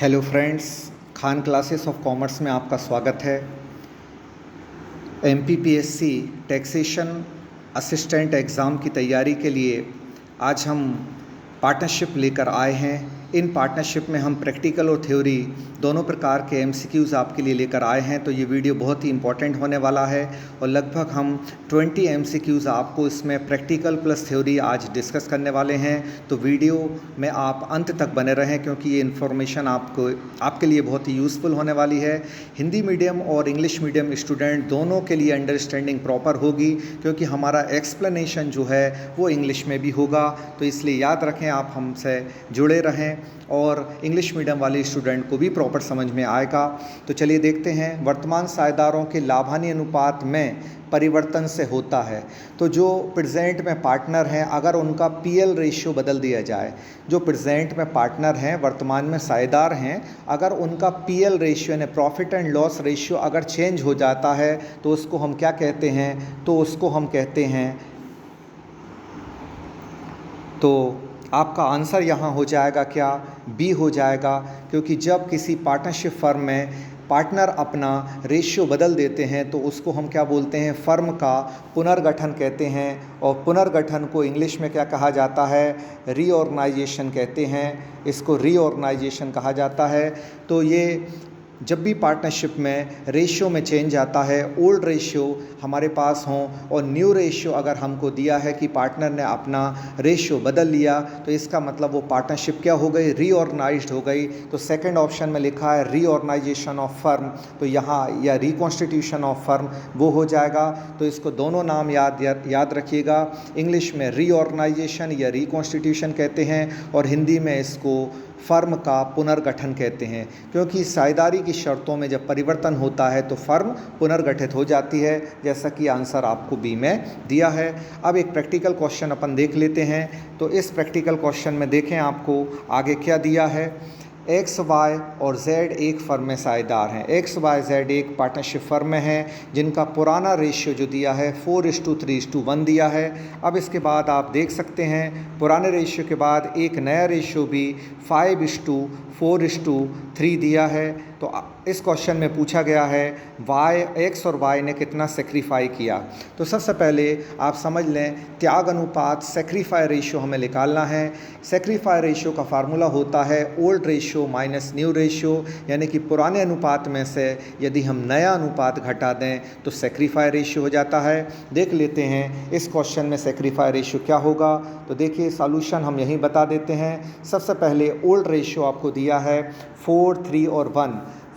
Hello friends, Khan classes of commerce में आपका स्वागत है। एमपीपीएससी टैक्सेशन असिस्टेंट एग्ज़ाम की तैयारी के लिए आज हम पार्टनरशिप लेकर आए हैं। इन पार्टनरशिप में हम प्रैक्टिकल और थ्योरी दोनों प्रकार के एमसीक्यूज़ आपके लिए लेकर आए हैं। तो ये वीडियो बहुत ही इंपॉर्टेंट होने वाला है और लगभग हम 20 एमसीक्यूज़ आपको इसमें प्रैक्टिकल प्लस थ्योरी आज डिस्कस करने वाले हैं। तो वीडियो में आप अंत तक बने रहें क्योंकि ये इन्फॉर्मेशन आपके लिए बहुत ही यूज़फुल होने वाली है। हिंदी मीडियम और इंग्लिश मीडियम स्टूडेंट दोनों के लिए अंडरस्टैंडिंग प्रॉपर होगी क्योंकि हमारा एक्सप्लेनेशन जो है वो इंग्लिश में भी होगा। तो इसलिए याद रखें, आप हमसे जुड़े रहें और इंग्लिश मीडियम वाले स्टूडेंट को भी प्रॉपर समझ में आएगा। तो चलिए देखते हैं, वर्तमान साझेदारों के लाभानी अनुपात में परिवर्तन से होता है। तो जो प्रेजेंट में पार्टनर हैं, अगर उनका पीएल रेशियो बदल दिया जाए, जो प्रेजेंट में पार्टनर हैं, वर्तमान में साझेदार हैं, अगर उनका पीएल रेशियो यानी प्रॉफिट एंड लॉस रेशियो अगर चेंज हो जाता है तो उसको हम क्या कहते हैं? तो उसको हम कहते हैं, तो आपका आंसर यहाँ हो जाएगा क्या? बी हो जाएगा। क्योंकि जब किसी पार्टनरशिप फर्म में पार्टनर अपना रेशियो बदल देते हैं तो उसको हम क्या बोलते हैं? फर्म का पुनर्गठन कहते हैं। और पुनर्गठन को इंग्लिश में क्या कहा जाता है? रीऑर्गेनाइजेशन कहते हैं। इसको रीऑर्गेनाइजेशन कहा जाता है। तो ये जब भी पार्टनरशिप में रेशियो में चेंज आता है, ओल्ड रेशियो हमारे पास हों और न्यू रेशियो अगर हमको दिया है कि पार्टनर ने अपना रेशियो बदल लिया, तो इसका मतलब वो पार्टनरशिप क्या हो गई? रीऑर्गेनाइज्ड हो गई। तो सेकंड ऑप्शन में लिखा है रीऑर्गेनाइजेशन ऑफ फर्म, तो यहाँ या रिकॉन्स्टिट्यूशन ऑफ फर्म वो हो जाएगा। तो इसको दोनों नाम याद रखिएगा। इंग्लिश में रीऑर्गेनाइजेशन या रिकॉन्स्टिट्यूशन कहते हैं और हिंदी में इसको फर्म का पुनर्गठन कहते हैं। क्योंकि साझेदारी की शर्तों में जब परिवर्तन होता है तो फर्म पुनर्गठित हो जाती है, जैसा कि आंसर आपको बी में दिया है। अब एक प्रैक्टिकल क्वेश्चन अपन देख लेते हैं। तो इस प्रैक्टिकल क्वेश्चन में देखें आपको आगे क्या दिया है। एक्स वाई और जेड एक फर्म में साझेदार हैं। एक्स वाई जेड एक पार्टनरशिप फर्म में हैं जिनका पुराना रेशियो जो दिया है 4:3:1 दिया है। अब इसके बाद आप देख सकते हैं पुराने रेशियो के बाद एक नया रेशियो भी 5:4:3 दिया है। तो इस क्वेश्चन में पूछा गया है एक्स और वाई ने कितना सेक्रीफाई किया। तो सबसे पहले आप समझ लें, त्याग अनुपात सेक्रीफाई रेशियो हमें निकालना है। सेक्रीफाई रेशियो का फार्मूला होता है old ratio minus new ratio, यानी कि पुराने अनुपात में से यदि हम नया अनुपात घटा दें तो सेक्रीफाई रेशियो हो जाता है। देख लेते हैं इस क्वेश्चन में सेक्रीफाई रेशियो क्या होगा। तो देखिए सॉल्यूशन हम यहीं बता देते हैं। सबसे पहले ओल्ड रेशियो आपको दिया है 4, 3 और 1।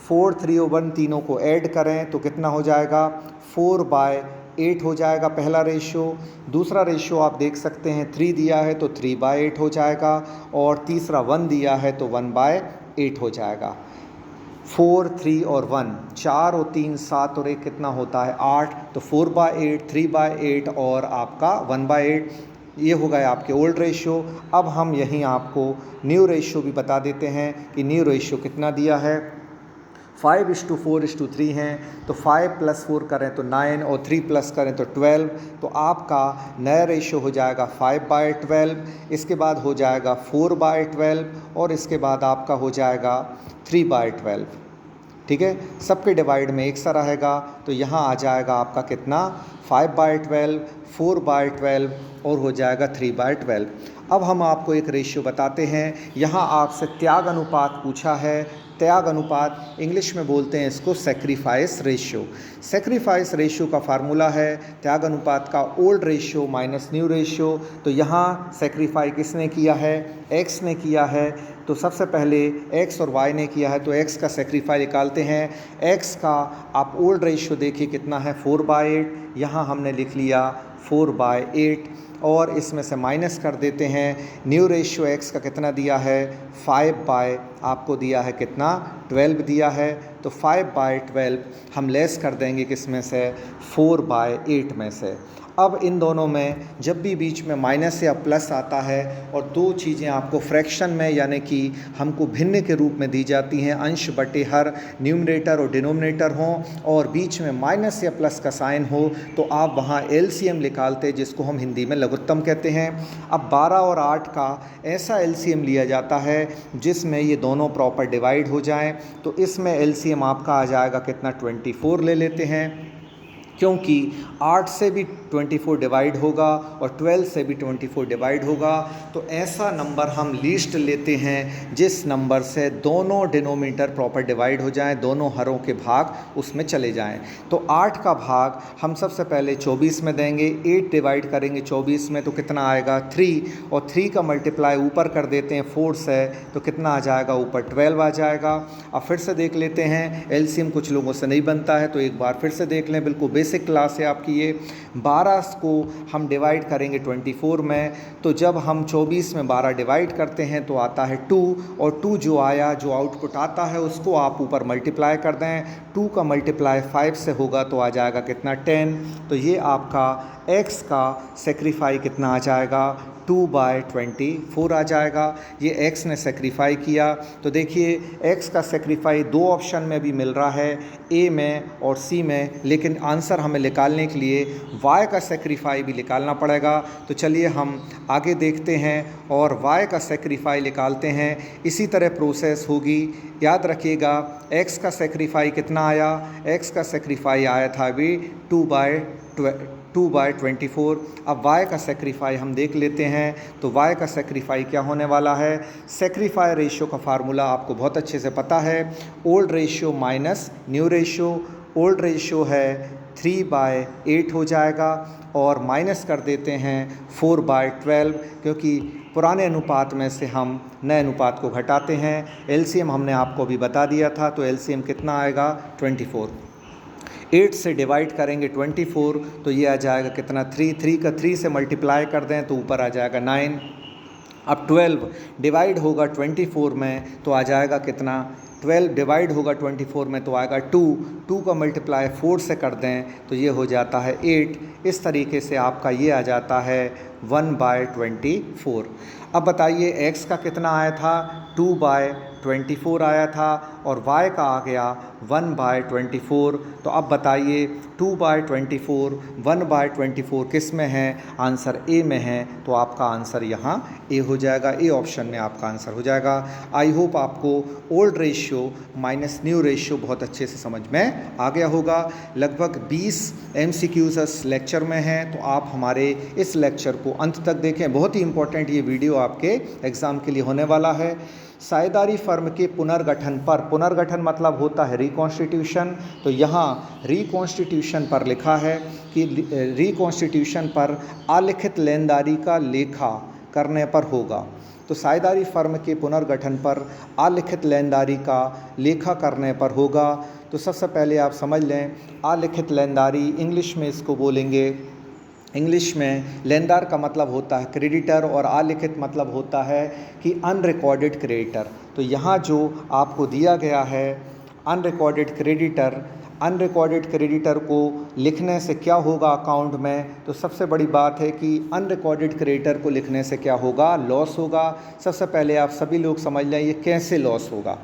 4, 3 और 1 तीनों को ऐड करें तो कितना हो जाएगा? 4/8 हो जाएगा पहला रेशियो। दूसरा रेशियो आप देख सकते हैं 3 दिया है तो 3/8 हो जाएगा और तीसरा 1 दिया है तो 1/8 हो जाएगा। 4, 3 और 1, 4 और 3 7 और 1 कितना होता है? 8। तो 4/8, 3/8 और आपका 1/8, ये हो गए आपके ओल्ड रेशियो। अब हम यहीं आपको न्यू रेशियो भी बता देते हैं कि न्यू रेशियो कितना दिया है। 5:4:3 हैं तो 5 + 4 करें तो 9 और 3 + करें तो 12। तो आपका नया रेशियो हो जाएगा 5/12। इसके बाद हो जाएगा 4/12 और इसके बाद आपका हो जाएगा 3/12। ठीक है, सबके डिवाइड में एक सा रहेगा तो यहाँ आ जाएगा आपका कितना? 5/12, 4/12 और हो जाएगा 3/12। अब हम आपको एक रेशियो बताते हैं। यहाँ आपसे त्याग अनुपात पूछा है। त्याग अनुपात इंग्लिश में बोलते हैं इसको सेक्रीफाइस रेशियो। सेक्रीफाइस रेशियो का फार्मूला है त्याग अनुपात का old ratio minus new ratio. तो यहाँ सेक्रीफाई किसने किया है? एक्स ने किया है। तो सबसे पहले एक्स और वाई ने किया है तो एक्स का सेक्रीफाई निकालते हैं। एक्स का आप ओल्ड रेशियो देखिए कितना है? 4/8। यहाँ हमने लिख लिया 4/8 और इसमें से माइनस कर देते हैं। न्यू रेशियो एक्स का कितना दिया है? 5/ आपको दिया है कितना? 12 दिया है। तो 5/12 हम लेस कर देंगे किस में से? 4/8 में से। अब इन दोनों में जब भी बीच में माइनस या प्लस आता है और दो चीज़ें आपको फ्रैक्शन में यानी कि हमको भिन्न के रूप में दी जाती हैं, अंश बटे हर, न्यूमरेटर और डिनोमिनेटर हों और बीच में माइनस या प्लस का साइन हो, तो आप वहाँ एलसीएम निकालते हैं, जिसको हम हिंदी में लघुत्तम कहते हैं। अब 12 और 8 का ऐसा एलसीएम लिया जाता है जिसमें ये दोनों प्रॉपर डिवाइड हो जाएं, तो इसमें एलसीएम आपका आ जाएगा कितना, 24 ले लेते हैं, क्योंकि 8 से भी 24 डिवाइड होगा और 12 से भी 24 डिवाइड होगा। तो ऐसा नंबर हम लीस्ट लेते हैं जिस नंबर से दोनों डिनोमिनेटर प्रॉपर डिवाइड हो जाएं, दोनों हरों के भाग उसमें चले जाएं। तो 8 का भाग हम सबसे पहले 24 में देंगे, 8 डिवाइड करेंगे 24 में तो कितना आएगा 3, और 3 का मल्टीप्लाई ऊपर कर देते हैं 4 से, तो कितना आ जाएगा ऊपर 12 आ जाएगा। अब फिर से देख लेते हैं, एलसीएम कुछ लोगों से नहीं बनता है तो एक बार फिर से देख लें, बिल्कुल बेसिक क्लास है आपकी ये। 12 को हम डिवाइड करेंगे 24 में, तो जब हम 24 में 12 डिवाइड करते हैं तो आता है 2, और 2 जो आया, जो आउटपुट आता है उसको आप ऊपर मल्टीप्लाई कर दें, 2 का मल्टीप्लाई 5 से होगा तो आ जाएगा कितना 10। तो ये आपका x का सेक्रीफाई कितना आ जाएगा, 2/24 आ जाएगा। ये x ने सेक्रीफाई किया, तो देखिए x का सेक्रीफाई दो ऑप्शन में भी मिल रहा है, A में और C में, लेकिन आंसर हमें निकालने के लिए y का सेक्रीफाई भी निकालना पड़ेगा। तो चलिए हम आगे देखते हैं और y का सेक्रीफाई निकालते हैं। इसी तरह प्रोसेस होगी, याद रखिएगा। x का सेक्रीफाई कितना आया, x का सेक्रीफाई आया था अभी 2/24। अब y का सेक्रीफाई हम देख लेते हैं, तो y का सेक्रीफाई क्या होने वाला है। सेक्रीफाई रेशियो का फार्मूला आपको बहुत अच्छे से पता है, old ratio minus new ratio. Old ratio है 3/8 हो जाएगा, और माइनस कर देते हैं 4/12, क्योंकि पुराने अनुपात में से हम नए अनुपात को घटाते हैं। एलसीएम हमने आपको अभी बता दिया था, तो एलसीएम कितना आएगा 24। 8 से डिवाइड करेंगे 24 तो ये आ जाएगा कितना 3 का 3 से मल्टीप्लाई कर दें तो ऊपर आ जाएगा 9। अब 12 डिवाइड होगा 24 में तो आ जाएगा कितना, 12 डिवाइड होगा 24 में तो आएगा 2 का मल्टीप्लाई 4 से कर दें तो ये हो जाता है 8। इस तरीके से आपका ये आ जाता है 1/24। अब बताइए x का कितना आया था, 2/24 आया था, और y का आ गया 1/24। तो अब बताइए 2/24 1/24 किस में है, आंसर A में है, तो आपका आंसर यहाँ A हो जाएगा, A ऑप्शन में आपका आंसर हो जाएगा। आई होप आपको old ratio minus new ratio बहुत अच्छे से समझ में आ गया होगा। लगभग 20 MCQs इस लेक्चर में हैं, तो आप हमारे इस लेक्चर को अंत तक देखें, बहुत ही इंपॉर्टेंट ये वीडियो आपके एग्ज़ाम के लिए होने वाला है। साझेदारी फर्म के पुनर्गठन पर, पुनर्गठन मतलब होता है रिकॉन्स्टिट्यूशन, तो यहाँ रिकॉन्स्टिट्यूशन पर लिखा है कि रिकॉन्स्टिट्यूशन पर अलिखित लेनदारी का लेखा करने पर होगा। तो साझेदारी फर्म के पुनर्गठन पर अलिखित लेनदारी का लेखा करने पर होगा। तो सबसे पहले आप समझ लें, अलिखित लेनदारी इंग्लिश में इसको बोलेंगे, इंग्लिश में लेनदार का मतलब होता है क्रेडिटर और अलिखित मतलब होता है कि अनरिकॉर्डेड क्रेडिटर। तो यहाँ जो आपको दिया गया है अनरिकॉर्डेड क्रेडिटर, अनरिकॉर्डेड क्रेडिटर को लिखने से क्या होगा अकाउंट में, तो सबसे बड़ी बात है कि अनरिकॉर्डेड क्रेडिटर को लिखने से क्या होगा, लॉस होगा। सबसे पहले आप सभी लोग समझ लें ये कैसे लॉस होगा।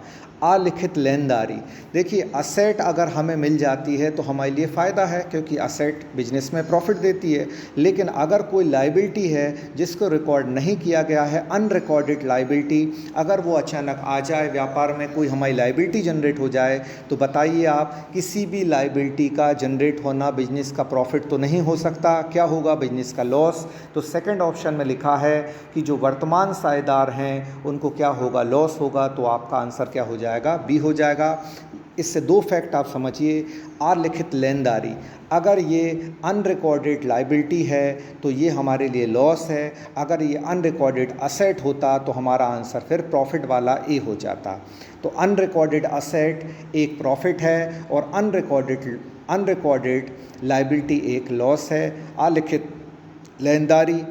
अलिखित लेनदारी, देखिए असेट अगर हमें मिल जाती है तो हमारे लिए फ़ायदा है, क्योंकि असेट बिजनेस में प्रॉफिट देती है। लेकिन अगर कोई लाइबिलिटी है जिसको रिकॉर्ड नहीं किया गया है, अनरिकॉर्डेड लाइबिलिटी, अगर वो अचानक आ जाए, व्यापार में कोई हमारी लाइबिलिटी जनरेट हो जाए, तो बताइए आप किसी भी लाइबिलिटी का जनरेट होना बिजनेस का प्रॉफिट तो नहीं हो सकता, क्या होगा, बिजनेस का लॉस। तो सेकंड ऑप्शन में लिखा है कि जो वर्तमान साझेदार हैं उनको क्या होगा, लॉस होगा। तो आपका आंसर क्या हो जाएगा, बी हो जाएगा। इससे दो फैक्ट आप समझिए, अलिखित लेनदारी, अगर ये अनरिकॉर्डेड लाइबिलिटी है तो ये हमारे लिए लॉस है, अगर ये अनरिकॉर्डेड असेट होता तो हमारा आंसर फिर प्रॉफिट वाला ए हो जाता। तो अनरिकॉर्डेड असेट एक प्रॉफिट है और अनरिकॉर्डेड लाइबिलिटी एक लॉस है। अलिखित लेनदारी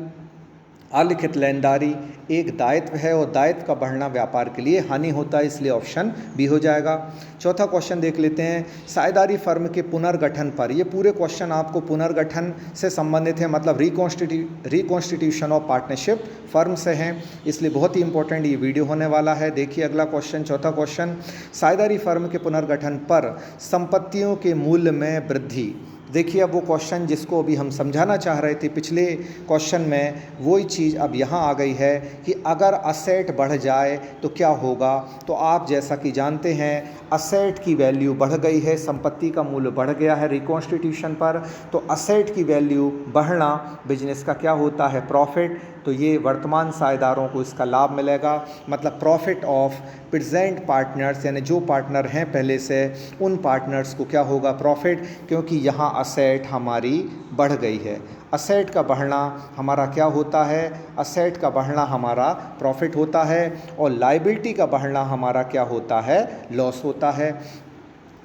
अलिखित लेनदारी एक दायित्व है और दायित्व का बढ़ना व्यापार के लिए हानि होता है, इसलिए ऑप्शन बी हो जाएगा। चौथा क्वेश्चन देख लेते हैं, साझेदारी फर्म के पुनर्गठन पर। ये पूरे क्वेश्चन आपको पुनर्गठन से संबंधित है, मतलब रिकॉन्स्टिट्यूशन ऑफ पार्टनरशिप फर्म से हैं, इसलिए बहुत ही इंपॉर्टेंट ये वीडियो होने वाला है। देखिए अगला क्वेश्चन, चौथा क्वेश्चन, साझेदारी फर्म के पुनर्गठन पर संपत्तियों के मूल्य में वृद्धि। देखिए अब वो क्वेश्चन जिसको अभी हम समझाना चाह रहे थे पिछले क्वेश्चन में, वही चीज़ अब यहाँ आ गई है कि अगर असेट बढ़ जाए तो क्या होगा। तो आप जैसा कि जानते हैं असेट की वैल्यू बढ़ गई है, संपत्ति का मूल्य बढ़ गया है रिकॉन्स्टिट्यूशन पर, तो असेट की वैल्यू बढ़ना बिजनेस का क्या होता है, प्रॉफिट। तो ये वर्तमान साझेदारों को इसका लाभ मिलेगा, मतलब प्रॉफिट ऑफ प्रेजेंट पार्टनर्स, यानी जो पार्टनर हैं पहले से उन पार्टनर्स को क्या होगा, प्रॉफिट, क्योंकि यहाँ असेट हमारी बढ़ गई है। असेट का बढ़ना हमारा क्या होता है, असेट का बढ़ना हमारा प्रॉफिट होता है, और लायबिलिटी का बढ़ना हमारा क्या होता है, लॉस होता है।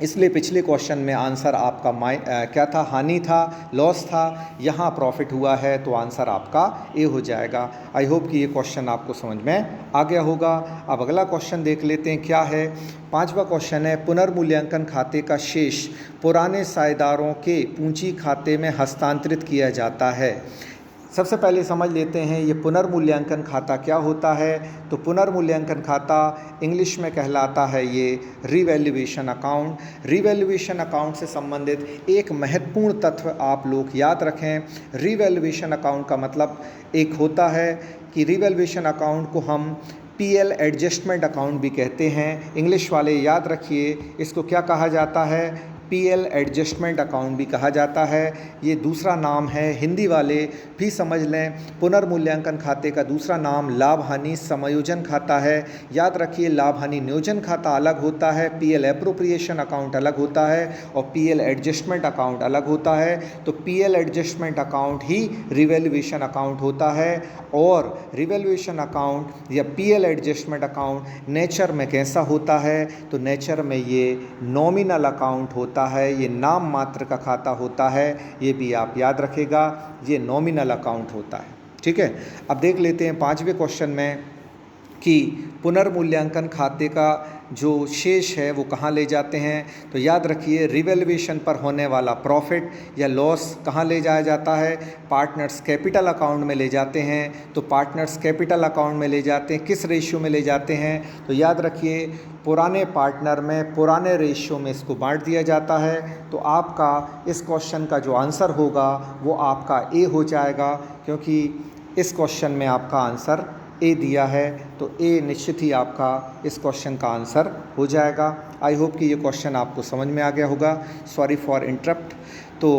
इसलिए पिछले क्वेश्चन में आंसर आपका क्या था, हानि था, लॉस था, यहाँ प्रॉफिट हुआ है, तो आंसर आपका ए हो जाएगा। आई होप कि ये क्वेश्चन आपको समझ में आ गया होगा। अब अगला क्वेश्चन देख लेते हैं क्या है। पांचवा क्वेश्चन है, पुनर्मूल्यांकन खाते का शेष पुराने साझेदारों के पूंजी खाते में हस्तांतरित किया जाता है। सबसे पहले समझ लेते हैं ये पुनर्मूल्यांकन खाता क्या होता है। तो पुनर्मूल्यांकन खाता इंग्लिश में कहलाता है ये रिवैल्यूएशन अकाउंट। रिवैल्यूएशन अकाउंट से संबंधित एक महत्वपूर्ण तत्व आप लोग याद रखें। रिवैल्यूएशन अकाउंट का मतलब एक होता है कि रिवैल्यूएशन अकाउंट को हम पीएल एडजस्टमेंट अकाउंट भी कहते हैं। इंग्लिश वाले याद रखिए इसको क्या कहा जाता है, पीएल एडजस्टमेंट अकाउंट भी कहा जाता है। ये दूसरा नाम है, हिंदी वाले भी समझ लें, पुनर्मूल्यांकन खाते का दूसरा नाम लाभ हानि समायोजन खाता है। याद रखिए लाभ हानि नियोजन खाता अलग होता है, पीएल एप्रोप्रिएशन अकाउंट अलग होता है, और पीएल एडजस्टमेंट अकाउंट अलग होता है। तो पीएल एडजस्टमेंट अकाउंट ही रिवैल्यूएशन अकाउंट होता है, और रिवैल्यूएशन अकाउंट या पीएल एडजस्टमेंट अकाउंट नेचर में कैसा होता है, तो नेचर में ये नॉमिनल अकाउंट होता है, ये नाम मात्र का खाता होता है, ये भी आप याद रखेगा, ये नॉमिनल अकाउंट होता है। ठीक है, अब देख लेते हैं पांचवें क्वेश्चन में कि पुनर्मूल्यांकन खाते का जो शेष है वो कहाँ ले जाते हैं। तो याद रखिए रिवैल्यूएशन पर होने वाला प्रॉफिट या लॉस कहाँ ले जाया जाता है, पार्टनर्स कैपिटल अकाउंट में ले जाते हैं। तो पार्टनर्स कैपिटल अकाउंट में ले जाते हैं, किस रेशियो में ले जाते हैं, तो याद रखिए पुराने पार्टनर में पुराने रेशियो में इसको बांट दिया जाता है। तो आपका इस क्वेश्चन का जो आंसर होगा वो आपका ए हो जाएगा, क्योंकि इस क्वेश्चन में आपका आंसर ए दिया है, तो ए निश्चित ही आपका इस क्वेश्चन का आंसर हो जाएगा। आई होप कि ये क्वेश्चन आपको समझ में आ गया होगा। Sorry for interrupt. तो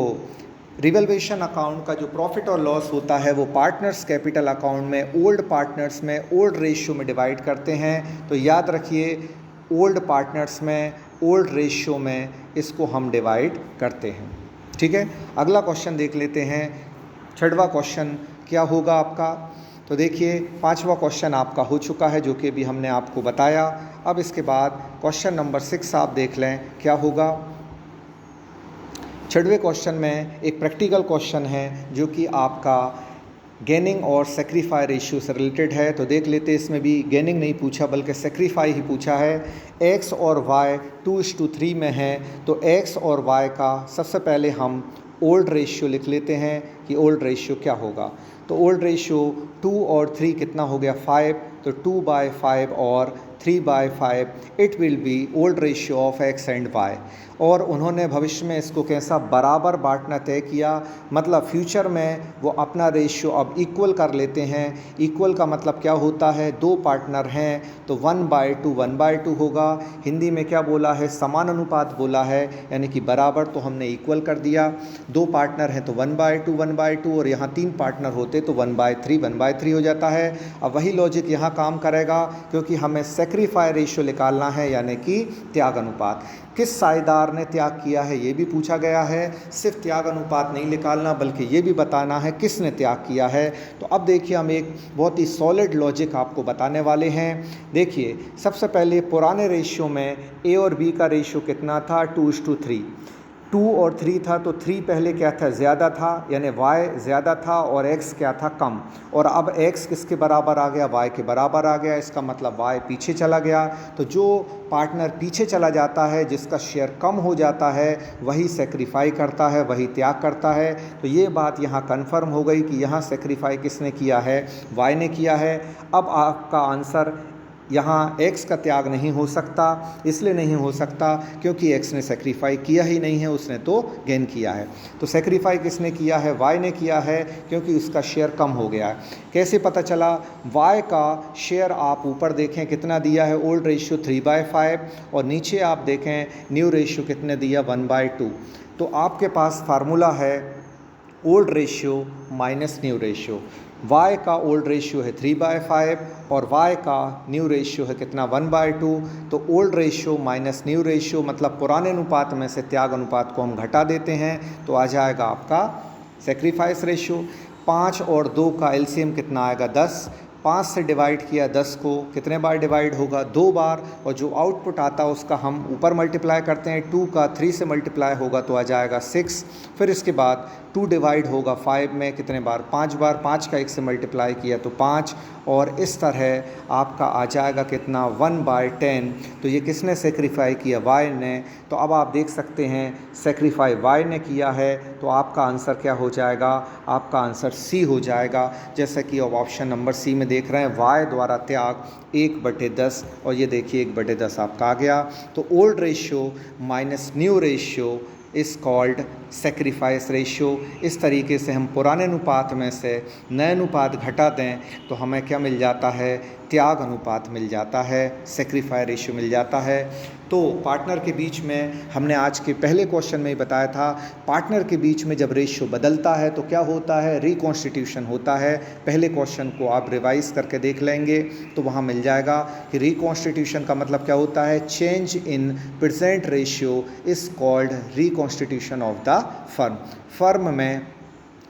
रिवैल्यूएशन अकाउंट का जो प्रॉफिट और लॉस होता है वो पार्टनर्स कैपिटल अकाउंट में ओल्ड पार्टनर्स में ओल्ड रेशियो में डिवाइड करते हैं। तो याद रखिए ओल्ड पार्टनर्स में ओल्ड रेशियो में इसको हम डिवाइड करते हैं। ठीक है, अगला क्वेश्चन देख लेते हैं। छठवां क्वेश्चन क्या होगा आपका, तो देखिए पांचवा क्वेश्चन आपका हो चुका है जो कि अभी हमने आपको बताया। अब इसके बाद क्वेश्चन नंबर 6 आप देख लें क्या होगा। छठवें क्वेश्चन में एक प्रैक्टिकल क्वेश्चन है जो कि आपका गेनिंग और सेक्रीफाई रेशियो से रिलेटेड है। तो देख लेते हैं, इसमें भी गेनिंग नहीं पूछा बल्कि सेक्रीफाई ही पूछा है। एक्स और वाई 2:3 में है, तो एक्स और वाई का सबसे पहले हम ओल्ड रेशियो लिख लेते हैं कि ओल्ड रेशियो क्या होगा। तो ओल्ड रेशियो 2 और 3 कितना हो गया, 5, तो 2/5 और 3/5 it will be old ratio of X and Y. और उन्होंने भविष्य में इसको कैसा बराबर बांटना तय किया, मतलब फ्यूचर में वो अपना रेशियो अब इक्वल कर लेते हैं। इक्वल का मतलब क्या होता है, दो पार्टनर हैं तो 1/2 1/2 होगा। हिंदी में क्या बोला है, समान अनुपात बोला है, यानी कि बराबर, तो हमने इक्वल कर दिया। दो पार्टनर हैं तो 1/2 1/2, और यहाँ 3 पार्टनर होते तो 1/3 1/3 हो जाता है। अब वही लॉजिक यहाँ काम करेगा, क्योंकि हमें सेक्रीफाई रेशियो निकालना है, यानी कि त्याग अनुपात। किस साझेदार ने त्याग किया है ये भी पूछा गया है। सिर्फ त्याग अनुपात नहीं निकालना बल्कि ये भी बताना है किसने त्याग किया है। तो अब देखिए हम एक बहुत ही सॉलिड लॉजिक आपको बताने वाले हैं। देखिए सबसे पहले पुराने रेशियो में ए और बी का रेशियो कितना था, 2:3। 2 और 3 था, तो 3 पहले क्या था, ज़्यादा था, यानी y ज़्यादा था और x क्या था, कम। और अब x किसके बराबर आ गया, y के बराबर आ गया। इसका मतलब y पीछे चला गया। तो जो पार्टनर पीछे चला जाता है, जिसका शेयर कम हो जाता है, वही सेक्रीफाई करता है, वही त्याग करता है। तो ये बात यहाँ कन्फर्म हो गई कि यहाँ सेक्रीफाई किसने किया है, y ने किया है। अब आपका आंसर यहाँ x का त्याग नहीं हो सकता। इसलिए नहीं हो सकता क्योंकि x ने सेक्रीफाई किया ही नहीं है, उसने तो गेन किया है। तो सेक्रीफाई किसने किया है, y ने किया है, क्योंकि उसका शेयर कम हो गया है। कैसे पता चला, y का शेयर आप ऊपर देखें कितना दिया है, ओल्ड रेशियो 3/5, और नीचे आप देखें न्यू रेशियो कितने दिया, 1/2। तो आपके पास फार्मूला है old ratio minus new ratio. y का ओल्ड रेशियो है 3/5 और y का न्यू रेशियो है कितना, 1/2। तो old ratio minus new ratio मतलब पुराने अनुपात में से त्याग अनुपात को हम घटा देते हैं, तो आ जाएगा आपका सेक्रीफाइस रेशियो। 5 और 2 का एलसीएम कितना आएगा, 10। 5 से डिवाइड किया 10 को, कितने बार डिवाइड होगा, 2 बार। और जो आउटपुट आता है उसका हम ऊपर मल्टीप्लाई करते हैं, 2 का 3 से मल्टीप्लाई होगा तो आ जाएगा 6। फिर इसके बाद 2 डिवाइड होगा 5 में, कितने बार, 5 बार। 5 का 1 से मल्टीप्लाई किया तो 5, और इस तरह आपका आ जाएगा कितना, 1/10। तो ये किसने सेक्रीफाई किया, y ने। तो अब आप देख सकते हैं सेक्रीफाई y ने किया है, तो आपका आंसर क्या हो जाएगा, आपका आंसर C हो जाएगा। जैसा कि अब ऑप्शन नंबर C में देख रहे हैं, y द्वारा त्याग 1/10, और ये देखिए 1/10 आपका आ गया। तो old ratio minus new ratio is called sacrifice ratio. इस तरीके से हम पुराने अनुपात में से नए अनुपात घटा दें तो हमें क्या मिल जाता है, त्याग अनुपात मिल जाता है, सेक्रीफाई रेशियो मिल जाता है। तो पार्टनर के बीच में हमने आज के पहले क्वेश्चन में ही बताया था, पार्टनर के बीच में जब रेशियो बदलता है तो क्या होता है, रिकॉन्स्टिट्यूशन होता है। पहले क्वेश्चन को आप रिवाइज करके देख लेंगे तो वहाँ मिल जाएगा कि रिकॉन्स्टिट्यूशन का मतलब क्या होता है, change in present ratio is called reconstitution of the firm. Firm में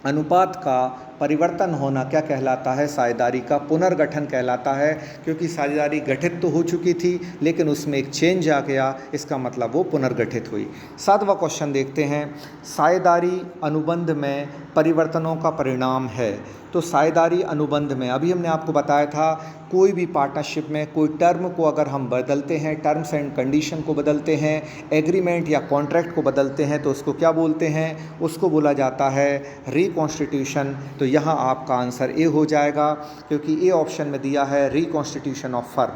अनुपात का परिवर्तन होना क्या कहलाता है, साझेदारी का पुनर्गठन कहलाता है। क्योंकि साझेदारी गठित तो हो चुकी थी लेकिन उसमें एक चेंज आ गया, इसका मतलब वो पुनर्गठित हुई। 7वां क्वेश्चन देखते हैं, साझेदारी अनुबंध में परिवर्तनों का परिणाम है। तो साझेदारी अनुबंध में अभी हमने आपको बताया था, कोई भी पार्टनरशिप में कोई टर्म को अगर हम बदलते हैं, टर्म्स एंड कंडीशन को बदलते हैं, एग्रीमेंट या कॉन्ट्रैक्ट को बदलते हैं, तो उसको क्या बोलते हैं, उसको बोला जाता है रिकॉन्स्टिट्यूशन। तो यहाँ आपका आंसर ए हो जाएगा, क्योंकि ए ऑप्शन में दिया है reconstitution of firm.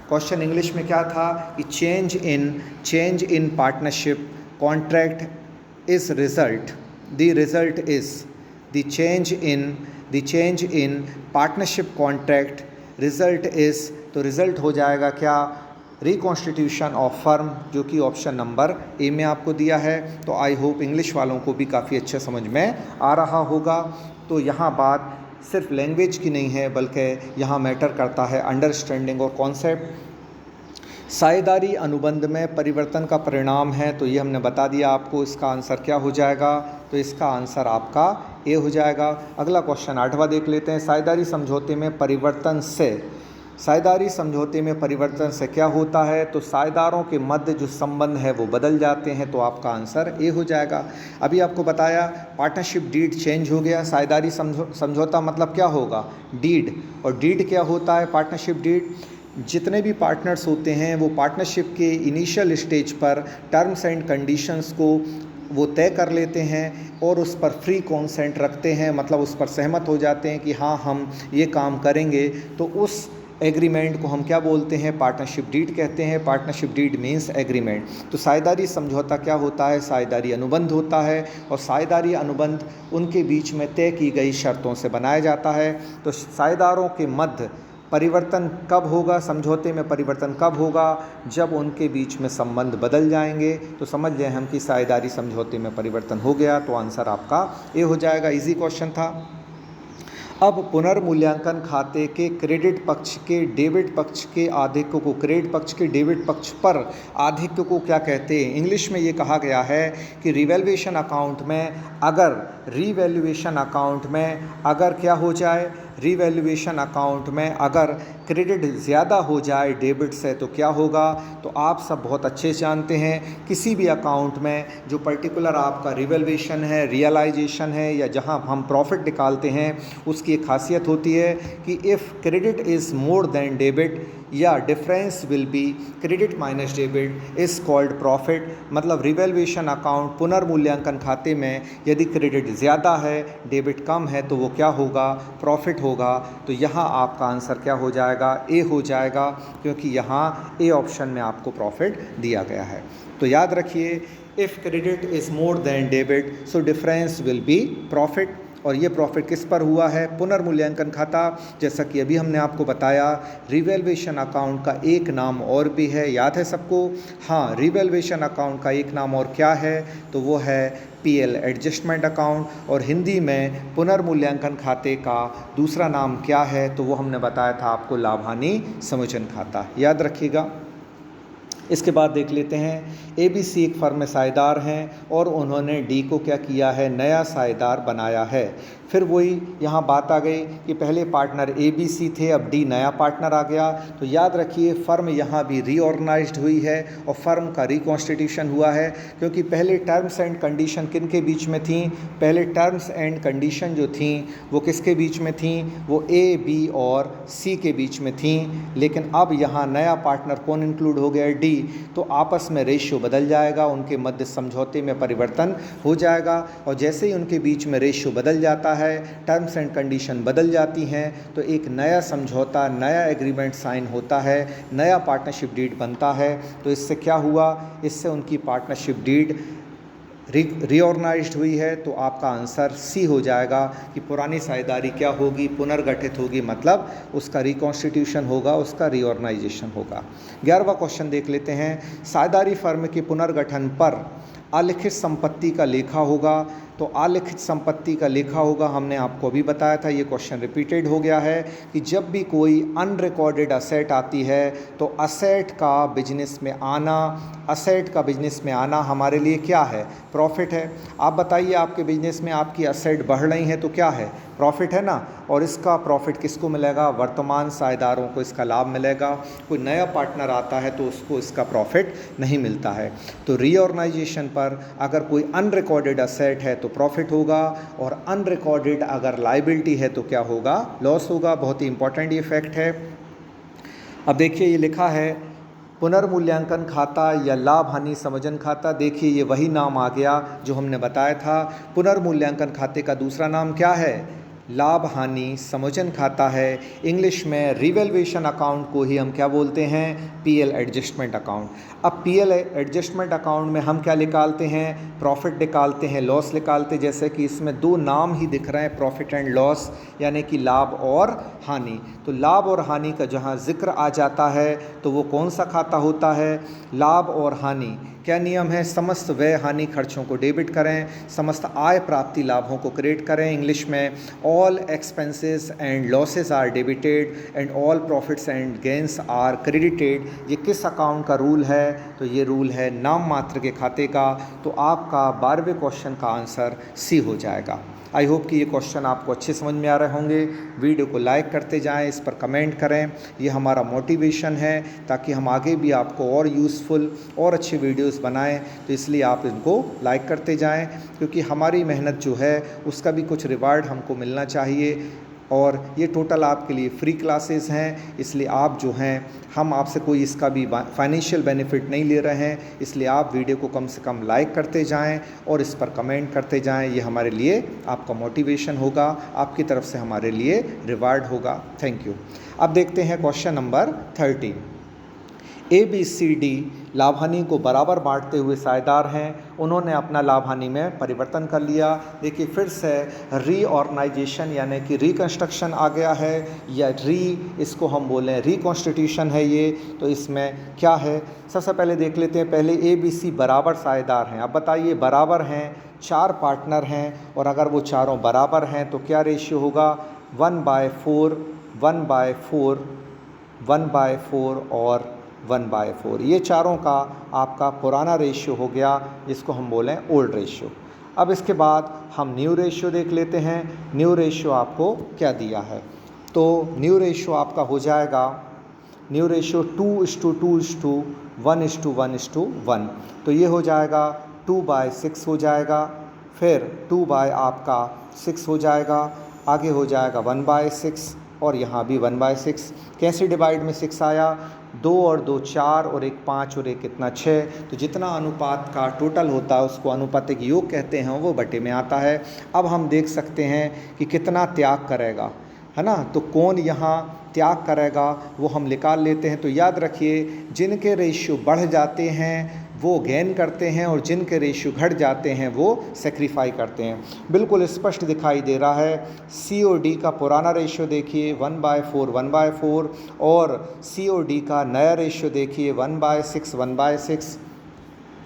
Question English में क्या था कि change in partnership contract is result, the result is the change in partnership contract, result is, तो रिज़ल्ट हो जाएगा क्या, रिकॉन्स्टिट्यूशन ऑफ फर्म, जो कि ऑप्शन नंबर ए में आपको दिया है। तो आई होप इंग्लिश वालों को भी काफ़ी अच्छे समझ में आ रहा होगा। तो यहाँ बात सिर्फ लैंग्वेज की नहीं है, बल्कि यहाँ मैटर करता है अंडरस्टैंडिंग और कॉन्सेप्ट। साझेदारी अनुबंध में परिवर्तन का परिणाम है, तो ये हमने बता दिया आपको। इसका आंसर क्या हो जाएगा, तो इसका आंसर आपका ए हो जाएगा। अगला क्वेश्चन 8वां देख लेते हैं, साझेदारी समझौते में परिवर्तन से, साझेदारी समझौते में परिवर्तन से क्या होता है, तो साझेदारों के मध्य जो संबंध है वो बदल जाते हैं, तो आपका आंसर ए हो जाएगा। अभी आपको बताया पार्टनरशिप डीड चेंज हो गया, साझेदारी समझौता मतलब क्या होगा, डीड। और डीड क्या होता है, पार्टनरशिप डीड, जितने भी पार्टनर्स होते हैं वो पार्टनरशिप के इनिशियल स्टेज पर टर्म्स एंड कंडीशंस को वो तय कर लेते हैं और उस पर फ्री कॉन्सेंट रखते हैं, मतलब उस पर सहमत हो जाते हैं कि हाँ हम ये काम करेंगे। तो उस एग्रीमेंट को हम क्या बोलते हैं, पार्टनरशिप डीड कहते हैं। Partnership deed means agreement. तो साझेदारी समझौता क्या होता है, साझेदारी अनुबंध होता है, और साझेदारी अनुबंध उनके बीच में तय की गई शर्तों से बनाया जाता है। तो साझेदारों के मध्य परिवर्तन कब होगा, समझौते में परिवर्तन कब होगा, जब उनके बीच में संबंध बदल जाएंगे। तो समझ लें हम कि साझेदारी समझौते में परिवर्तन हो गया, तो आंसर आपका ए हो जाएगा। इजी क्वेश्चन था। अब पुनर्मूल्यांकन खाते के क्रेडिट पक्ष के डेबिट पक्ष के आधिक्य को, क्रेडिट पक्ष के डेबिट पक्ष पर आधिक्य को क्या कहते हैं। इंग्लिश में ये कहा गया है कि रिवैल्यूएशन अकाउंट में अगर, रिवैल्यूएशन अकाउंट में अगर क्या हो जाए, रीवैल्यूएशन अकाउंट में अगर क्रेडिट ज़्यादा हो जाए डेबिट से तो क्या होगा, तो आप सब बहुत अच्छे से जानते हैं किसी भी अकाउंट में जो पर्टिकुलर आपका रिवैल्यूएशन है, रियलाइजेशन है या जहां हम प्रॉफिट निकालते हैं, उसकी एक खासियत होती है कि if credit is more than debit या difference will be credit minus debit is called profit. मतलब रिवैल्यूएशन अकाउंट पुनर्मूल्यांकन खाते में यदि क्रेडिट ज़्यादा है डेबिट कम है तो वो क्या होगा, प्रॉफिट होगा। तो यहाँ आपका आंसर क्या हो जाएगा, ए हो जाएगा, क्योंकि यहाँ ए ऑप्शन में आपको प्रॉफिट दिया गया है। तो याद रखिए, if credit is more than debit so difference will B profit. और ये प्रॉफिट किस पर हुआ है, पुनर्मूल्यांकन खाता। जैसा कि अभी हमने आपको बताया, रिवैल्यूएशन अकाउंट का एक नाम और भी है, याद है सबको? हाँ, रिवैल्यूएशन अकाउंट का एक नाम और क्या है, तो वो है पीएल एडजस्टमेंट अकाउंट। और हिंदी में पुनर्मूल्यांकन खाते का दूसरा नाम क्या है, तो वो हमने बताया था आपको, लाभ हानि समोचन खाता। याद रखिएगा। इसके बाद देख लेते हैं, एबीसी एक फर्म में साझेदार हैं और उन्होंने डी को क्या किया है, नया साझेदार बनाया है। फिर वही यहाँ बात आ गई कि पहले पार्टनर एबीसी थे, अब डी नया पार्टनर आ गया। तो याद रखिए, फर्म यहाँ भी रीऑर्गेनाइज्ड हुई है और फर्म का रिकॉन्स्टिट्यूशन हुआ है, क्योंकि पहले टर्म्स एंड कंडीशन किन के बीच में थी, पहले टर्म्स एंड कंडीशन जो थी वो किसके बीच में थी, वो ए, बी और सी के बीच में थी। लेकिन अब यहाँ नया पार्टनर कौन इंक्लूड हो गया, डी। तो आपस में रेशियो बदल जाएगा, उनके मध्य समझौते में परिवर्तन हो जाएगा। और जैसे ही उनके बीच में रेशियो बदल जाता है, टर्म्स एंड कंडीशन बदल जाती हैं, तो एक नया समझौता, नया एग्रीमेंट साइन होता है, नया पार्टनरशिप डीड बनता है। तो इससे क्या हुआ, इससे उनकी पार्टनरशिप डीड रीऑर्गेनाइज्ड हुई है। तो आपका आंसर सी हो जाएगा कि पुरानी साझेदारी क्या होगी, पुनर्गठित होगी, मतलब उसका रिकॉन्स्टिट्यूशन होगा, उसका रीऑर्गेनाइजेशन होगा। 11वां क्वेश्चन देख लेते हैं, साझेदारी फर्म के पुनर्गठन पर अलिखित संपत्ति का लेखा होगा। तो अलिखित संपत्ति का लेखा होगा, हमने आपको अभी बताया था, ये क्वेश्चन रिपीटेड हो गया है कि जब भी कोई अनरिकॉर्डेड असेट आती है तो असेट का बिजनेस में आना, असेट का बिजनेस में आना हमारे लिए क्या है, प्रॉफिट है। आप बताइए, आपके बिजनेस में आपकी असेट बढ़ रही है तो क्या है, प्रॉफिट है ना। और इसका प्रॉफिट किसको मिलेगा, वर्तमान साझेदारों को इसका लाभ मिलेगा। कोई नया पार्टनर आता है तो उसको इसका प्रॉफिट नहीं मिलता है। तो रीऑर्गेनाइजेशन पर अगर कोई अनरिकॉर्डेड असेट है तो प्रॉफिट होगा, और अनरिकॉर्डेड अगर लायबिलिटी है तो क्या होगा, लॉस होगा। बहुत ही इंपॉर्टेंट ये फैक्ट है। अब देखिए, ये लिखा है पुनर्मूल्यांकन खाता या लाभ हानि समोचन खाता। देखिए, ये वही नाम आ गया जो हमने बताया था। पुनर्मूल्यांकन खाते का दूसरा नाम क्या है, लाभ हानि समोचन खाता है। इंग्लिश में रिवैल्यूएशन अकाउंट को ही हम क्या बोलते हैं, पीएल एडजस्टमेंट अकाउंट। अब पीएल एडजस्टमेंट अकाउंट में हम क्या निकालते हैं, प्रॉफिट निकालते हैं, लॉस निकालते हैं। जैसे कि इसमें दो नाम ही दिख रहे हैं, प्रॉफिट एंड लॉस, यानी कि लाभ और हानि। तो लाभ और हानि का जहाँ जिक्र आ जाता है तो वो कौन सा खाता होता है, लाभ और हानि। क्या नियम है, समस्त व्यय हानि खर्चों को डेबिट करें, समस्त आय प्राप्ति लाभों को क्रेडिट करें। इंग्लिश में all expenses and losses are debited and all profits and gains are credited. ये किस अकाउंट का रूल है, तो ये रूल है नाम मात्र के खाते का। तो आपका 12वें क्वेश्चन का आंसर सी हो जाएगा। आई होप कि ये क्वेश्चन आपको अच्छे समझ में आ रहे होंगे। वीडियो को लाइक करते जाएं, इस पर कमेंट करें, ये हमारा मोटिवेशन है ताकि हम आगे भी आपको और यूज़फुल और अच्छे वीडियोस बनाएं। तो इसलिए आप इनको लाइक करते जाएं, क्योंकि हमारी मेहनत जो है उसका भी कुछ रिवार्ड हमको मिलना चाहिए। और ये टोटल आपके लिए फ्री क्लासेस हैं, इसलिए आप जो हैं, हम आपसे कोई इसका भी फाइनेंशियल बेनिफिट नहीं ले रहे हैं। इसलिए आप वीडियो को कम से कम लाइक करते जाएं और इस पर कमेंट करते जाएं। ये हमारे लिए आपका मोटिवेशन होगा, आपकी तरफ से हमारे लिए रिवार्ड होगा। Thank you. अब देखते हैं क्वेश्चन नंबर 13। ABCD लाभ हानि को बराबर बांटते हुए साझेदार हैं। उन्होंने अपना लाभ हानि में परिवर्तन कर लिया। देखिए, फिर से रीऑर्गेनाइजेशन यानी कि रिकंस्ट्रक्शन आ गया है, या इसको हम बोलें रिकॉन्स्टिट्यूशन है ये। तो इसमें क्या है, सबसे पहले देख लेते हैं। पहले ABC बराबर साझेदार हैं। अब बताइए, बराबर हैं, 4 पार्टनर हैं, और अगर वो चारों बराबर हैं तो क्या रेशियो होगा, 1/4, 1/4, 1/4 और 1/4। ये चारों का आपका पुराना रेशियो हो गया, जिसको हम बोलें ओल्ड रेशियो। अब इसके बाद हम न्यू रेशियो देख लेते हैं। न्यू रेशियो आपको क्या दिया है, तो न्यू रेशियो आपका हो जाएगा, न्यू रेशियो 2:2:1:1:1, तो ये हो जाएगा 2/6 हो जाएगा, फिर 2 आपका 6 हो जाएगा, आगे हो जाएगा 1/6 और यहाँ भी 1/6। कैसे डिवाइड में 6 आया? 2 और 2 4 और 1 5 और 1 कितना 6, तो जितना अनुपात का टोटल होता है उसको अनुपातिक योग कहते हैं, वो बटे में आता है। अब हम देख सकते हैं कि कितना त्याग करेगा, है ना, तो कौन यहाँ त्याग करेगा वो हम निकाल लेते हैं। तो याद रखिए, जिनके रेशियो बढ़ जाते हैं वो गेन करते हैं और जिनके रेशियो घट जाते हैं वो सेक्रीफाई करते हैं। बिल्कुल स्पष्ट दिखाई दे रहा है। सी और डी का पुराना रेशियो देखिए 1/4 1/4 और सी और डी का नया रेशियो देखिए 1/6 1/6।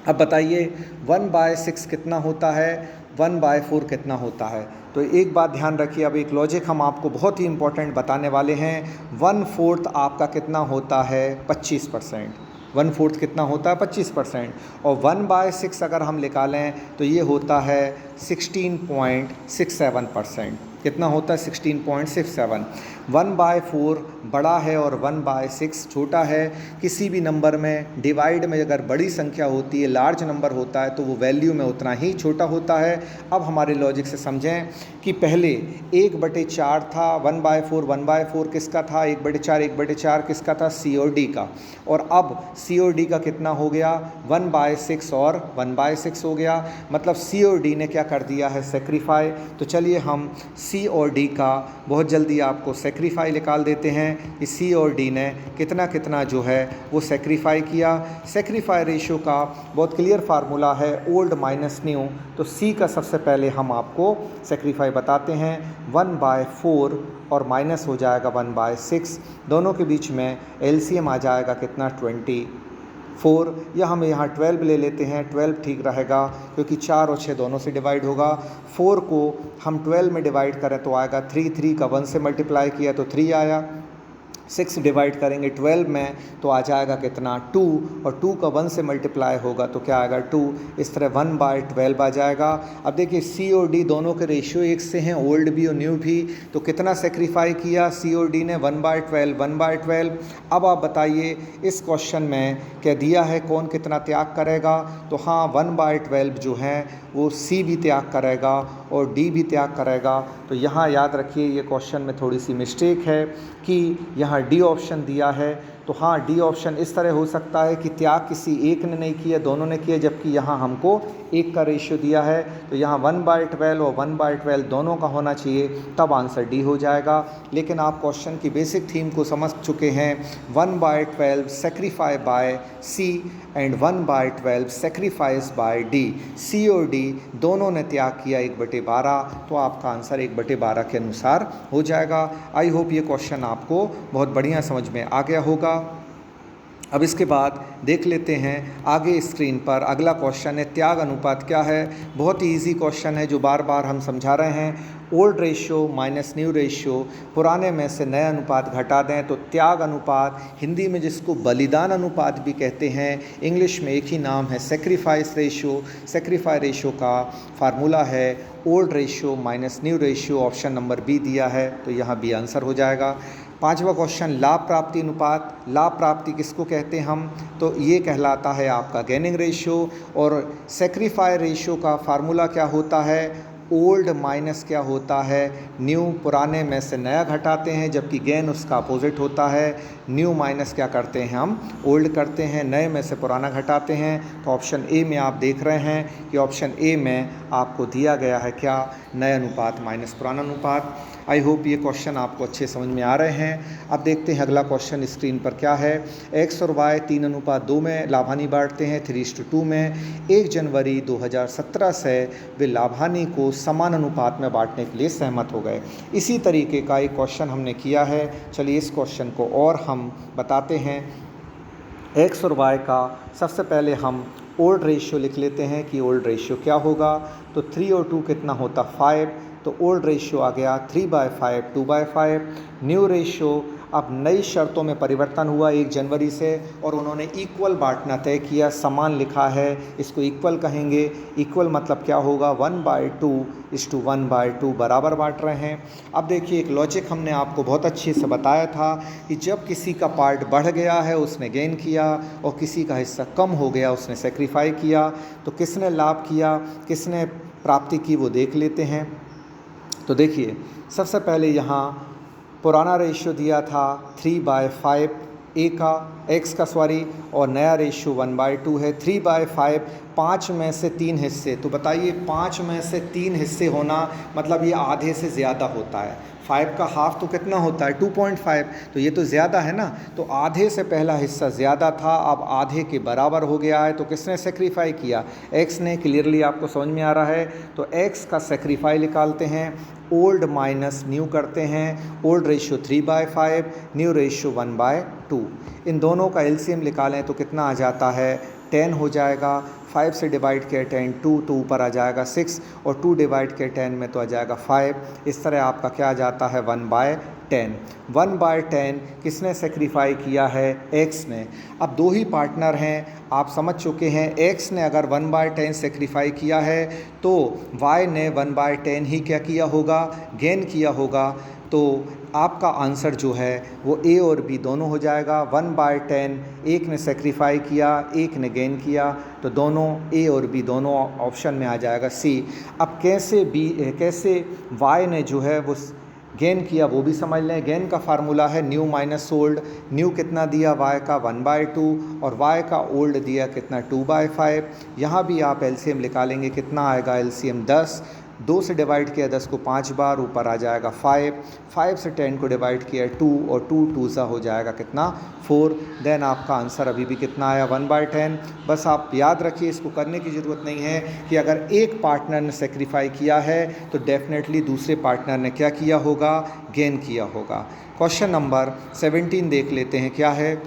अब बताइए 1/6 कितना होता है, 1/4 कितना होता है? तो एक बात ध्यान रखिए, अब एक लॉजिक हम आपको बहुत ही इंपॉर्टेंट बताने वाले हैं। 1/4 आपका कितना होता है? 25%। 1/4 कितना होता है? 25%। और 1/6 अगर हम निकालें तो ये होता है 16.67%। कितना होता है? 16.67। 1/4 बड़ा है और 1/6 छोटा है। किसी भी नंबर में डिवाइड में अगर बड़ी संख्या होती है, लार्ज नंबर होता है, तो वो वैल्यू में उतना ही छोटा होता है। अब हमारे लॉजिक से समझें कि पहले 1/4 था, 1/4 किसका था? 1/4 किसका था? सी और डी का। और अब सी और डी का कितना हो गया? 1/6 और 1/6 हो गया। मतलब सी और डी ने क्या कर दिया है? सेक्रीफाई। तो चलिए हम सी और डी का बहुत जल्दी आपको सेक्रीफाई निकाल देते हैं कि सी और डी ने कितना कितना जो है वो सेक्रीफाई किया। सेक्रीफाई रेशियो का बहुत क्लियर फार्मूला है, ओल्ड माइनस न्यू। तो सी का सबसे पहले हम आपको सेक्रीफाई बताते हैं। 1/4 और माइनस हो जाएगा 1/6, दोनों के बीच में एलसीएम आ जाएगा कितना? 24, या हम यहाँ 12 ले लेते हैं, 12 ठीक रहेगा क्योंकि 4 और 6 दोनों से डिवाइड होगा। 4 को हम 12 में डिवाइड करें तो आएगा 3, 3 का 1 से मल्टीप्लाई किया तो 3 आया। 6 डिवाइड करेंगे 12 में तो आ जाएगा कितना? 2, और 2 का 1 से मल्टीप्लाई होगा तो क्या आएगा? 2। इस तरह 1/12 आ जाएगा। अब देखिए सी और डी दोनों के रेशियो एक से हैं, ओल्ड भी और न्यू भी, तो कितना सेक्रीफाई किया सी और डी ने? 1/12 1/12। अब आप बताइए इस क्वेश्चन में क्या दिया है, कौन कितना त्याग करेगा? तो हाँ, 1/12 जो है वो सी भी त्याग करेगा और डी भी त्याग करेगा। तो यहाँ याद रखिए ये क्वेश्चन में थोड़ी सी मिस्टेक है कि यहाँ डी ऑप्शन दिया है। तो हाँ, डी ऑप्शन इस तरह हो सकता है कि त्याग किसी एक ने नहीं किया, दोनों ने किया, जबकि यहाँ हमको एक का रेशियो दिया है। तो यहाँ 1/12 और 1/12 दोनों का होना चाहिए, तब आंसर डी हो जाएगा। लेकिन आप क्वेश्चन की बेसिक थीम को समझ चुके हैं। 1/12 sacrifice by C and 1/12 sacrifice by D. C और डी दोनों ने त्याग किया 1/12, तो आपका आंसर 1/12 के अनुसार हो जाएगा। आई होप ये क्वेश्चन आपको बहुत बढ़िया समझ में आ गया होगा। अब इसके बाद देख लेते हैं आगे स्क्रीन पर अगला क्वेश्चन है, त्याग अनुपात क्या है। बहुत ही ईजी क्वेश्चन है जो बार बार हम समझा रहे हैं। Old ratio minus new ratio, पुराने में से नया अनुपात घटा दें तो त्याग अनुपात, हिंदी में जिसको बलिदान अनुपात भी कहते हैं, इंग्लिश में एक ही नाम है सेक्रीफाइस रेशियो। सेक्रीफाई रेशियो का फार्मूला है old ratio minus new ratio. Option number B दिया है तो यहाँ बी आंसर हो जाएगा। पांचवा क्वेश्चन, लाभ प्राप्ति अनुपात। लाभ प्राप्ति किसको कहते हैं हम? तो ये कहलाता है आपका गेनिंग रेशियो। और सेक्रीफाई रेशियो का फार्मूला क्या होता है? ओल्ड माइनस क्या होता है? न्यू। पुराने में से नया घटाते हैं, जबकि गेन उसका अपोजिट होता है। न्यू माइनस क्या करते हैं हम? ओल्ड करते हैं। नए में से पुराना घटाते हैं। तो ऑप्शन ए में आप देख रहे हैं कि ऑप्शन ए में आपको दिया गया है क्या? नया अनुपात माइनस पुराना अनुपात। आई होप ये क्वेश्चन आपको अच्छे समझ में आ रहे हैं। अब देखते हैं अगला क्वेश्चन स्क्रीन पर क्या है। एक्स और वाई 3:2 में लाभानी बांटते हैं 3:2 में। 1 जनवरी 2017 से वे लाभानी को समान अनुपात में बांटने के लिए सहमत हो गए। इसी तरीके का एक क्वेश्चन हमने किया है। चलिए इस क्वेश्चन को और हम बताते हैं। एक्स और वाई का सबसे पहले हम ओल्ड रेशियो लिख लेते हैं कि ओल्ड रेशियो क्या होगा। तो 3 और 2 कितना होता? 5। तो ओल्ड रेशियो आ गया 3/5 2/5। न्यू रेशियो अब नई शर्तों में परिवर्तन हुआ 1 जनवरी से और उन्होंने इक्वल बांटना तय किया, समान लिखा है, इसको इक्वल कहेंगे। इक्वल मतलब क्या होगा, 1/2:1/2 बराबर बांट रहे हैं। अब देखिए एक लॉजिक हमने आपको बहुत अच्छे से बताया था कि जब किसी का पार्ट बढ़ गया है उसने गेन किया और किसी का हिस्सा कम हो गया उसने सेक्रीफाई किया, तो किसने लाभ किया, किसने प्राप्ति की, वो देख लेते हैं। तो देखिए सबसे पहले यहाँ पुराना रेशियो दिया था 3/5 ए का एक्स का सॉरी, और नया रेशियो 1/2 है। 3/5 5 में से 3 हिस्से, तो बताइए 5 में से 3 हिस्से होना मतलब ये आधे से ज़्यादा होता है। 5 का हाफ तो कितना होता है 2.5, तो ये तो ज़्यादा है ना, तो आधे से पहला हिस्सा ज़्यादा था, अब आधे के बराबर हो गया है, तो किसने सेक्रीफाई किया, एक्स ने। क्लियरली आपको समझ में आ रहा है, तो एक्स का सेक्रीफाई निकालते हैं, ओल्ड माइनस न्यू करते हैं। ओल्ड रेशियो 3/5, न्यू रेशियो 1/2, इन दोनों का एलसीएम निकालें तो कितना आ जाता है 10 हो जाएगा। 5 से डिवाइड किया 10 2, तो ऊपर आ जाएगा 6, और 2 डिवाइड किया 10 में तो आ जाएगा 5। इस तरह आपका क्या आ जाता है 1/10। 1/10 किसने सेक्रीफाई किया है, एक्स ने। अब 2 ही पार्टनर हैं, आप समझ चुके हैं। एक्स ने अगर 1/10 सेक्रीफाई किया है तो वाई ने 1/10 ही क्या किया होगा, गेन किया होगा। तो आपका आंसर जो है वो ए और बी दोनों हो जाएगा। 1/10 एक ने सेक्रीफाई किया, एक ने गेन किया, तो दोनों ए और बी दोनों ऑप्शन में आ जाएगा सी। अब कैसे वाई ने जो है वो गेन किया वो भी समझ लें। गेन का फार्मूला है न्यू माइनस ओल्ड। न्यू कितना दिया, वाई का 1/2, और वाई का ओल्ड दिया कितना 2/5। यहाँ भी आप एलसीएम निकालेंगे, कितना आएगा एलसीएम 10। 2 से डिवाइड किया 10 को 5 बार, ऊपर आ जाएगा 5। 5 से 10 को डिवाइड किया 2, और 2 2 सा हो जाएगा कितना 4। देन आपका आंसर अभी भी कितना आया 1/10। बस आप याद रखिए, इसको करने की ज़रूरत नहीं है कि अगर एक पार्टनर ने सेक्रीफाई किया है तो डेफिनेटली दूसरे पार्टनर ने क्या किया होगा, गेन किया होगा। क्वेश्चन नंबर 17 देख लेते हैं, क्या है।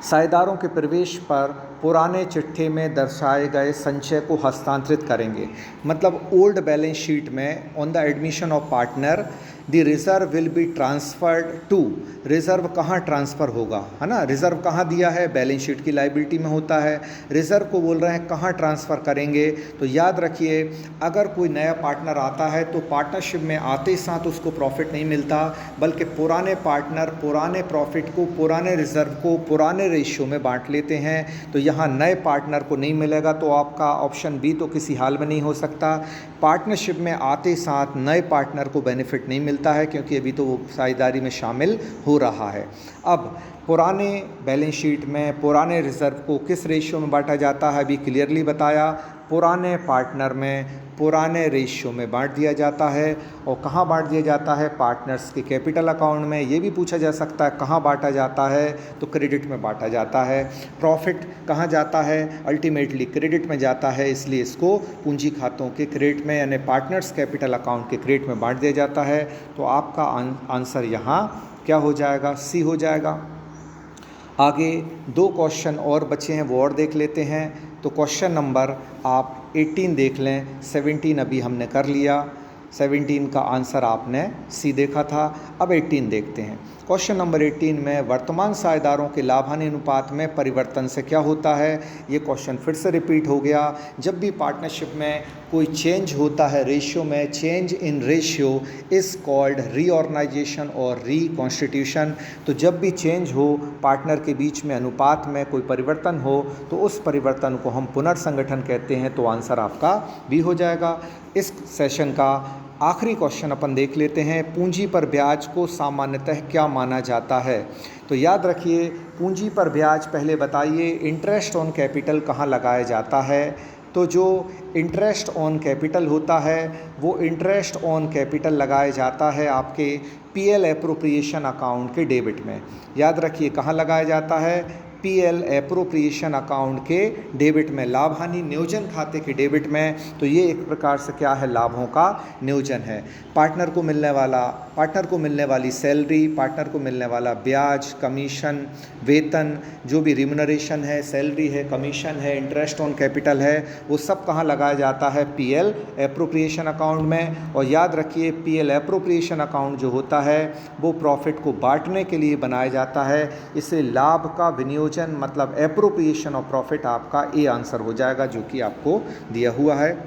साझेदारों के प्रवेश पर पुराने चिट्ठे में दर्शाए गए संचय को हस्तांतरित करेंगे। मतलब ओल्ड बैलेंस शीट में on the admission of partner the reserve will be transferred to. Reserve कहाँ ट्रांसफ़र होगा, है ना। रिज़र्व कहाँ दिया है, बैलेंस शीट की लाइबिलिटी में होता है। रिज़र्व को बोल रहे हैं कहाँ ट्रांसफ़र करेंगे, तो याद रखिए अगर कोई नया पार्टनर आता है तो पार्टनरशिप में आते ही साथ उसको प्रॉफिट नहीं मिलता, बल्कि पुराने पार्टनर पुराने प्रॉफिट को, पुराने रिज़र्व को पुराने रेशियो में बांट लेते हैं। तो यहाँ नए पार्टनर को नहीं मिलेगा, तो आपका ऑप्शन बी तो किसी हाल में नहीं हो सकता। पार्टनरशिप में आते साथ नए पार्टनर को बेनिफिट नहीं मिलता है, क्योंकि अभी तो वो साझेदारी में शामिल हो रहा है। अब पुराने बैलेंस शीट में पुराने रिज़र्व को किस रेशियो में बांटा जाता है, अभी क्लियरली बताया। पुराने पार्टनर में पुराने रेशियो में बांट दिया जाता है। और कहाँ बांट दिया जाता है, पार्टनर्स के कैपिटल अकाउंट में। ये भी पूछा जा सकता है कहाँ बांटा जाता है, तो क्रेडिट में बांटा जाता है। प्रॉफिट कहाँ जाता है, अल्टीमेटली क्रेडिट में जाता है, इसलिए इसको पूंजी खातों के क्रेडिट में यानी पार्टनर्स कैपिटल अकाउंट के क्रेडिट में बांट दिया जाता है। तो आपका आंसर यहाँ क्या हो जाएगा, सी हो जाएगा। आगे 2 क्वेश्चन और बचे हैं, वो और देख लेते हैं। तो क्वेश्चन नंबर आप 18 देख लें, 17 अभी हमने कर लिया। 17 का आंसर आपने सी देखा था। अब 18 देखते हैं। क्वेश्चन नंबर 18 में वर्तमान साझेदारों के लाभांश अनुपात में परिवर्तन से क्या होता है। ये क्वेश्चन फिर से रिपीट हो गया। जब भी पार्टनरशिप में कोई चेंज होता है रेशियो में, change in ratio is called reorganisation और रीकॉन्स्टिट्यूशन। तो जब भी चेंज हो पार्टनर के बीच में, अनुपात में कोई परिवर्तन हो, तो उस परिवर्तन को हम पुनर्संगठन कहते हैं। तो आंसर आपका बी हो जाएगा। इस सेशन का आखिरी क्वेश्चन अपन देख लेते हैं। पूंजी पर ब्याज को सामान्यतः क्या माना जाता है। तो याद रखिए पूंजी पर ब्याज, पहले बताइए इंटरेस्ट ऑन कैपिटल कहाँ लगाया जाता है। तो जो इंटरेस्ट ऑन कैपिटल होता है वो इंटरेस्ट ऑन कैपिटल लगाया जाता है आपके पीएल एप्रोप्रिएशन अकाउंट के डेबिट में। याद रखिए कहाँ लगाया जाता है, पीएल एप्रोप्रिएशन अकाउंट के डेबिट में, लाभ हानि नियोजन खाते के डेबिट में। तो ये एक प्रकार से क्या है, लाभों का नियोजन है। पार्टनर को मिलने वाली सैलरी, पार्टनर को मिलने वाला ब्याज, कमीशन, वेतन, जो भी रिम्यूनरेशन है, सैलरी है, कमीशन है, इंटरेस्ट ऑन कैपिटल है, वो सब कहाँ लगाया जाता है, पीएल एप्रोप्रिएशन अकाउंट में। और याद रखिए पीएल एप्रोप्रिएशन अकाउंट जो होता है वो प्रॉफिट को बांटने के लिए बनाया जाता है। इसे लाभ का विनियोजन मतलब एप्रोप्रिएशन ऑफ प्रॉफिट आपका ए आंसर हो जाएगा, जो कि आपको दिया हुआ है।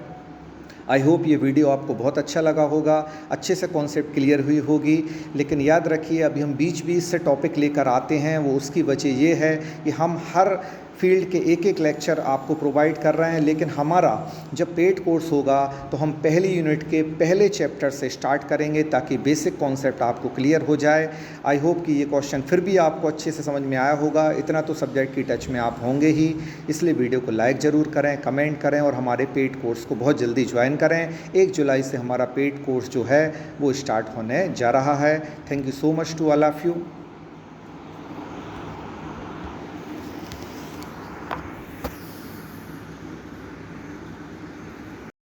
आई होप ये वीडियो आपको बहुत अच्छा लगा होगा, अच्छे से कॉन्सेप्ट क्लियर हुई होगी। लेकिन याद रखिए अभी हम बीच बीच से टॉपिक लेकर आते हैं, वो उसकी वजह ये है कि हम हर फील्ड के एक एक लेक्चर आपको प्रोवाइड कर रहे हैं। लेकिन हमारा जब पेड कोर्स होगा तो हम पहली यूनिट के पहले चैप्टर से स्टार्ट करेंगे ताकि बेसिक कॉन्सेप्ट आपको क्लियर हो जाए। आई होप कि ये क्वेश्चन फिर भी आपको अच्छे से समझ में आया होगा, इतना तो सब्जेक्ट की टच में आप होंगे ही। इसलिए वीडियो को लाइक ज़रूर करें, कमेंट करें और हमारे पेड कोर्स को बहुत जल्दी ज्वाइन करें। 1 जुलाई से हमारा पेड कोर्स जो है वो स्टार्ट होने जा रहा है। Thank you so much to all of you.